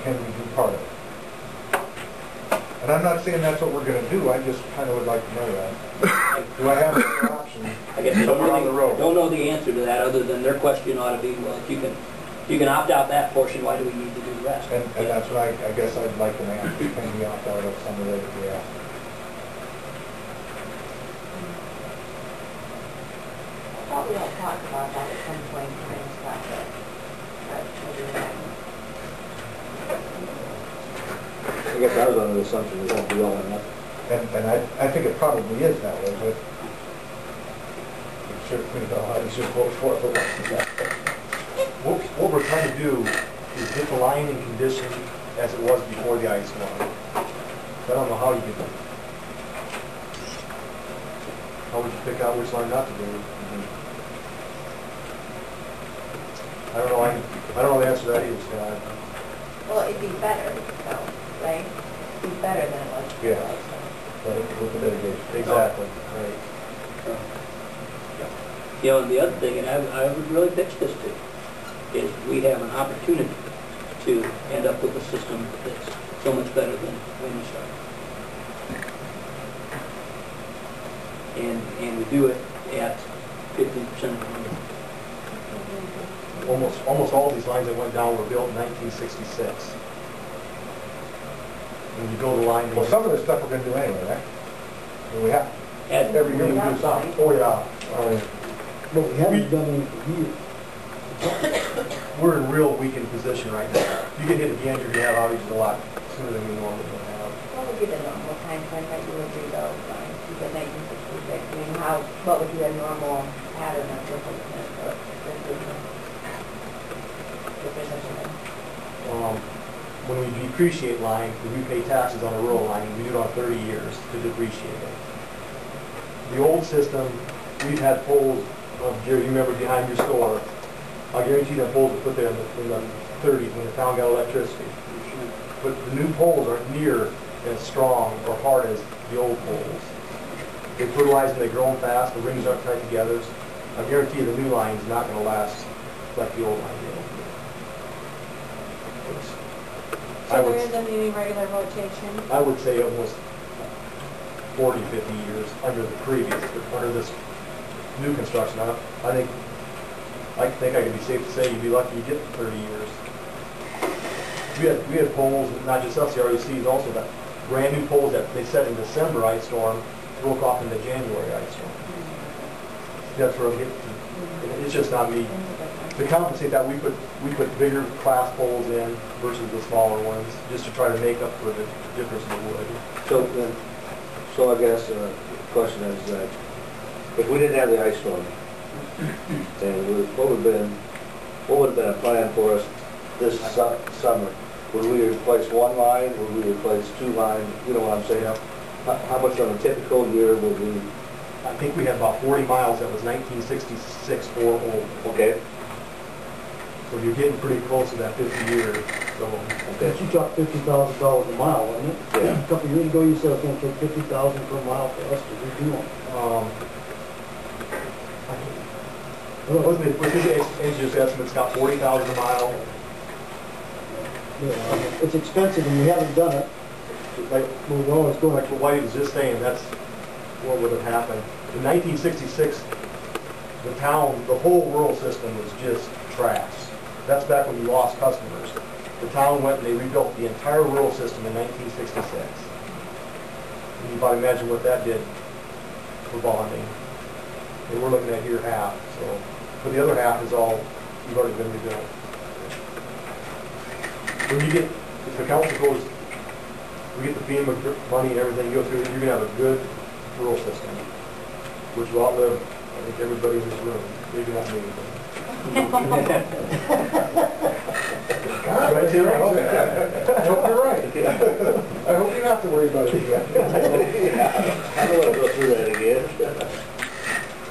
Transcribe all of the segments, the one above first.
can we do part of it? And I'm not saying that's what we're going to do, I just kind of would like to know that. Do I have another option I guess somewhere on the road? don't know the answer to that, other than their question ought to be, well, if you can opt out that portion, why do we need to do the rest? And that's what I guess I'd like an answer. Can we opt out of some of it? Yeah. I thought we had talked about that at some point in this process, but maybe we haven't. I guess I was under the assumption it won't be all or nothing. And I think it probably is that way, but it should, you should vote for it. What we're trying to do is get the line in condition as it was before the ice storm. I don't know how you do that. How would you pick out which line not to do? I don't know. I don't know the answer to that either, Scott. Well, it'd be better, though, right? It'd be better than it was before. Yeah. With the mitigation. Exactly. Right. You know, and the other thing, and I would really pitch this to, is we have an opportunity to end up with a system that's so much better than when we started. And we do it at 15% of the money. Almost all these lines that went down were built in 1966. When you build a line, Well, some of this stuff we're going to do anyway, right? We have. Every year we do something. oh yeah. But we haven't done anything for years. We're in real weakened position right now. If you get hit again, you're going to have outages a lot sooner than we normally would have. What would be the normal time frame that you would rebuild lines? You said 1966. I mean, what would be a normal pattern of replacement for this business? When we depreciate lines, we pay taxes on a rural line, we do it on 30 years to depreciate it. The old system, we've had poles, Jerry, you remember behind your store, I guarantee that poles were put there in the 30s when the town got electricity. But the new poles aren't near as strong or hard as the old poles. They fertilize and they grow them fast, the rings aren't tight together. I guarantee you the new line is not going to last like the old line did. So there isn't any regular rotation? I would say almost 40, 50 years under the previous, under this new construction. I think I could be safe to say you'd be lucky to get 30 years. We had poles, not just us, the RECs also, that brand new poles that they set in December ice storm broke off in the January ice storm. That's where I'm getting to. It's just not me. To compensate that, we put bigger class poles in versus the smaller ones, just to try to make up for the difference in the wood. So I guess the question is that if we didn't have the ice storm, then what would have been a plan for us this summer? Would we replace one line? Would we replace two lines? You know what I'm saying? How much on a typical year would we? I think we had about 40 miles that was 1966 or old. Okay. So you're getting pretty close to that 50 years. So, But you talked $50,000 a mile, wasn't it? Yeah. A couple of years ago, you said it was going to take $50,000 per mile for us to redo them. Wasn't it, was his engineer's estimate's got 40,000 a mile? Yeah, it's expensive and we haven't done it. Like, We're always going like what Whitey was just saying, that's what would have happened. In 1966, the town, the whole rural system was just trash. That's back when we lost customers. The town went and they rebuilt the entire rural system in 1966. And you might imagine what that did for bonding. And we're looking at here half, so. But the other half is all, you've already been rebuilt. When you get, if the council goes, we get the FEMA money and everything, you go through it, you're going to have a good rural system, which will outlive, I think, everybody in this room. Maybe not me, but. Right here, I hope you're right. I hope you don't have to worry about it again. I don't want to go through that again.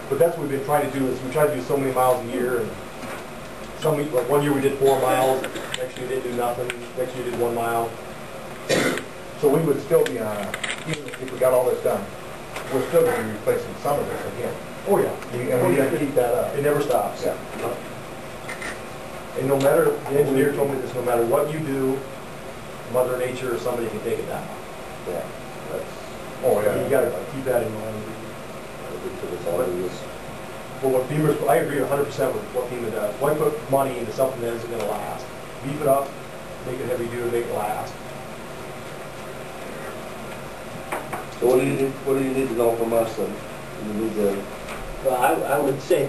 But that's what we've been trying to do, is we try to do so many miles a year, and some week, like 1 year we did 4 miles, next year we didn't do nothing, next year we did 1 mile. So we would still be on, even if we got all this done, we're still going to be replacing some of this again. Oh yeah. And we got to keep that up. It never stops. Yeah. And no matter, the engineer told me this, no matter what you do, Mother Nature or somebody can take it down. Yeah, that's, Oh, yeah. You gotta keep that in mind. But what FEMA's, I agree 100% with what FEMA does. Why put money into something that isn't gonna last? Beef it up, make it heavy duty, make it last. So what do you need to know from us then? You need to, Well, I would say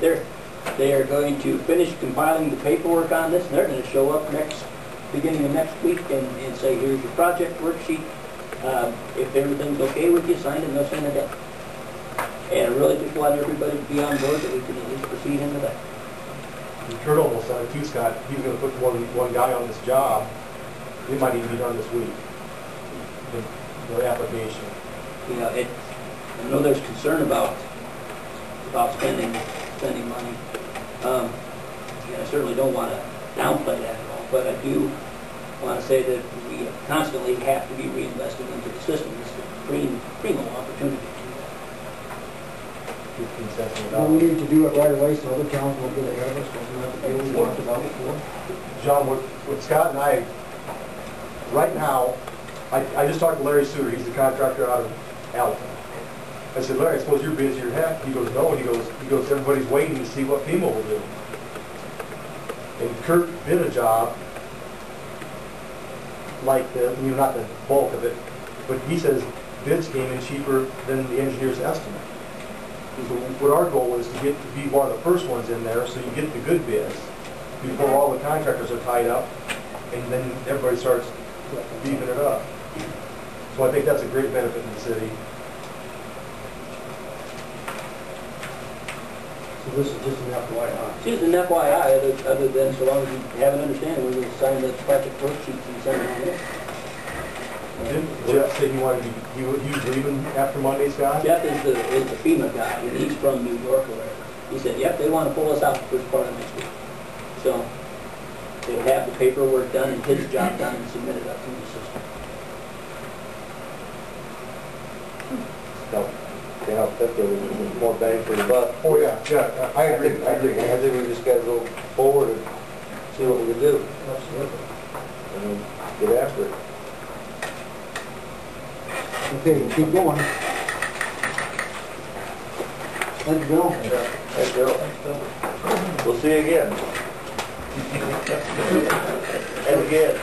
they are going to finish compiling the paperwork on this, and they're going to show up beginning of next week and say, here's your project worksheet. If everything's okay with you, sign it, and they'll send it in. And I really just want everybody to be on board that we can at least proceed into that. Kurt almost said it too, Scott. He's gonna put more than one guy on this job. It might even be done this week. The application. You know, I know there's concern about spending money. And I certainly don't want to downplay that at all, but I do want to say that we constantly have to be reinvesting into the system. It's a primo opportunity. 15 cents on the Well, we dollar. need to do it right away so other towns won't get ahead of us, wasn't that the deal we talked about before? John, what Scott and I, right now, I just talked to Larry Suter. He's the contractor out of Alton. I said, Larry, I suppose you're busy as heck. He goes, no. He goes, everybody's waiting to see what FEMA will do. And Kurt did a job like the, not the bulk of it, but he says bids came in cheaper than the engineer's estimate. So what our goal is to get to be one of the first ones in there, so you get the good bids before all the contractors are tied up, and then everybody starts beefing it up. So I think that's a great benefit in the city. So this is just an FYI. Just an FYI, other than so long as you have an understanding, we're going to sign the project worksheets and send them in. Didn't Jeff say he was leaving after Monday, Scott? Jeff is the FEMA guy, and he's from New York or wherever. He said, yep, they want to pull us out the first part of next week. So they'll have the paperwork done and his job done and submitted up through the system. to help that there was more bang for the buck. Oh, yeah, I agree. I think we just gotta go forward and see what we can do, Absolutely. and get after it. Okay, keep going. Let's go. Thanks, Bill. We'll see you again. And again.